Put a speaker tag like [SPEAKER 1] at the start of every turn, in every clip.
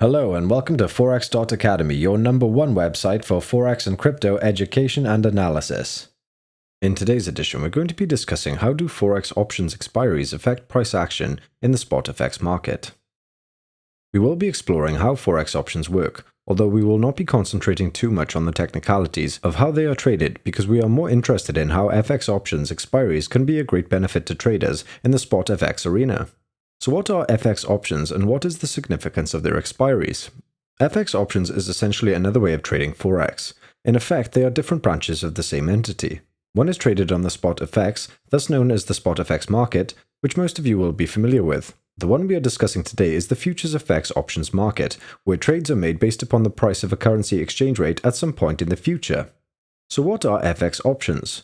[SPEAKER 1] Hello and welcome to Forex Academy, your #1 website for Forex and crypto education and analysis. In today's edition, we're going to be discussing how do Forex options expiries affect price action in the spot FX market. We will be exploring how Forex options work, although we will not be concentrating too much on the technicalities of how they are traded because we are more interested in how FX options expiries can be a great benefit to traders in the spot FX arena. So what are FX options and what is the significance of their expiries? FX options is essentially another way of trading Forex. In effect, they are different branches of the same entity. One is traded on the spot FX, thus known as the spot FX market, which most of you will be familiar with. The one we are discussing today is the futures FX options market, where trades are made based upon the price of a currency exchange rate at some point in the future. So what are FX options?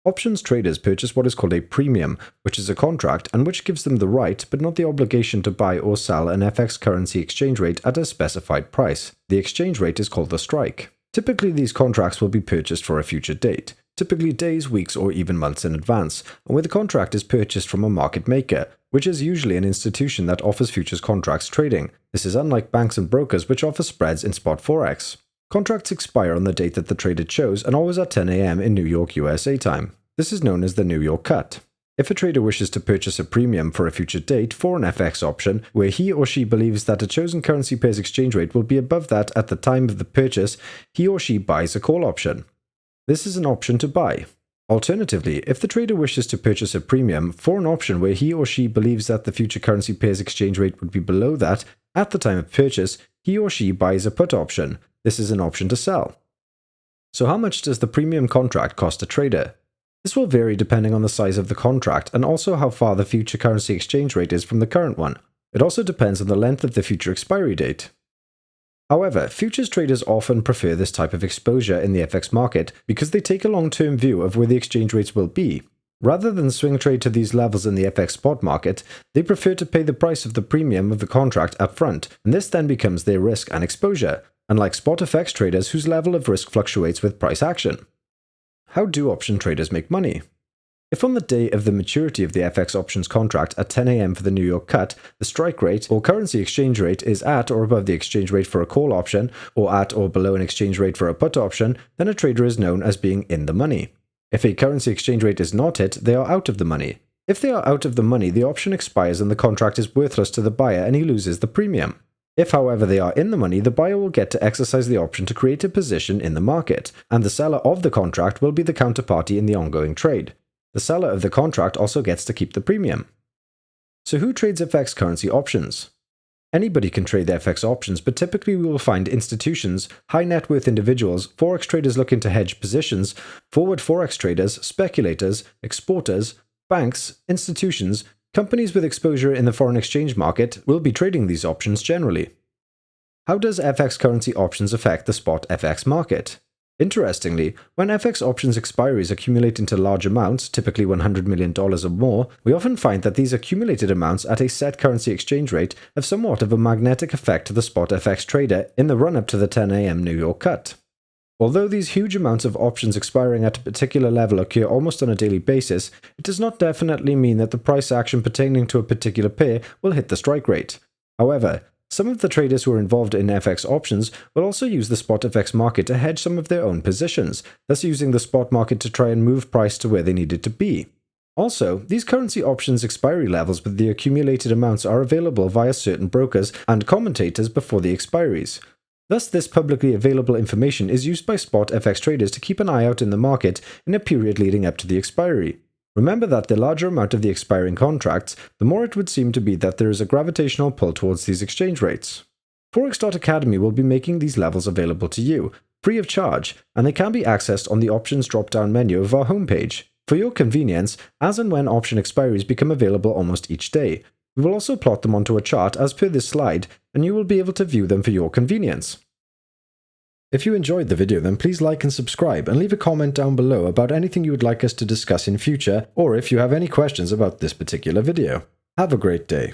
[SPEAKER 1] Options traders purchase what is called a premium, which is a contract and which gives them the right but not the obligation to buy or sell an FX currency exchange rate at a specified price. The exchange rate is called the strike. Typically, these contracts will be purchased for a future date, typically days, weeks, or even months in advance, and where the contract is purchased from a market maker, which is usually an institution that offers futures contracts trading. This is unlike banks and brokers which offer spreads in spot Forex. Contracts expire on the date that the trader chose and always at 10 a.m. in New York, USA time. This is known as the New York cut. If a trader wishes to purchase a premium for a future date for an FX option, where he or she believes that a chosen currency pair's exchange rate will be above that at the time of the purchase, he or she buys a call option. This is an option to buy. Alternatively, if the trader wishes to purchase a premium for an option where he or she believes that the future currency pair's exchange rate would be below that at the time of purchase, he or she buys a put option. This is an option to sell. So how much does the premium contract cost a trader? This will vary depending on the size of the contract and also how far the future currency exchange rate is from the current one. It also depends on the length of the future expiry date. However, futures traders often prefer this type of exposure in the FX market because they take a long-term view of where the exchange rates will be. Rather than swing trade to these levels in the FX spot market, they prefer to pay the price of the premium of the contract up front, and this then becomes their risk and exposure, unlike spot FX traders whose level of risk fluctuates with price action. How do option traders make money? If on the day of the maturity of the FX options contract at 10 a.m. for the New York cut, the strike rate or currency exchange rate is at or above the exchange rate for a call option, or at or below an exchange rate for a put option, then a trader is known as being in the money. If a currency exchange rate is not hit, they are out of the money. If they are out of the money, the option expires and the contract is worthless to the buyer and he loses the premium. If, however, they are in the money, the buyer will get to exercise the option to create a position in the market, and the seller of the contract will be the counterparty in the ongoing trade. The seller of the contract also gets to keep the premium. So who trades FX currency options? Anybody can trade the FX options, but typically we will find institutions, high net worth individuals, Forex traders looking to hedge positions, forward Forex traders, speculators, exporters, banks, institutions, companies with exposure in the foreign exchange market will be trading these options generally. How does FX currency options affect the spot FX market? Interestingly, when FX options expiries accumulate into large amounts, typically $100 million or more, we often find that these accumulated amounts at a set currency exchange rate have somewhat of a magnetic effect to the spot FX trader in the run-up to the 10 a.m. New York cut. Although these huge amounts of options expiring at a particular level occur almost on a daily basis, it does not definitely mean that the price action pertaining to a particular pair will hit the strike rate. However, some of the traders who are involved in FX options will also use the spot FX market to hedge some of their own positions, thus using the spot market to try and move price to where they need it to be. Also, these currency options expiry levels with the accumulated amounts are available via certain brokers and commentators before the expiries. Thus, this publicly available information is used by spot FX traders to keep an eye out in the market in a period leading up to the expiry. Remember that the larger amount of the expiring contracts, the more it would seem to be that there is a gravitational pull towards these exchange rates. Forex Academy will be making these levels available to you, free of charge, and they can be accessed on the options drop-down menu of our homepage. For your convenience, as and when option expiries become available almost each day, we will also plot them onto a chart as per this slide, and you will be able to view them for your convenience. If you enjoyed the video, then please like and subscribe and leave a comment down below about anything you would like us to discuss in future, or if you have any questions about this particular video. Have a great day.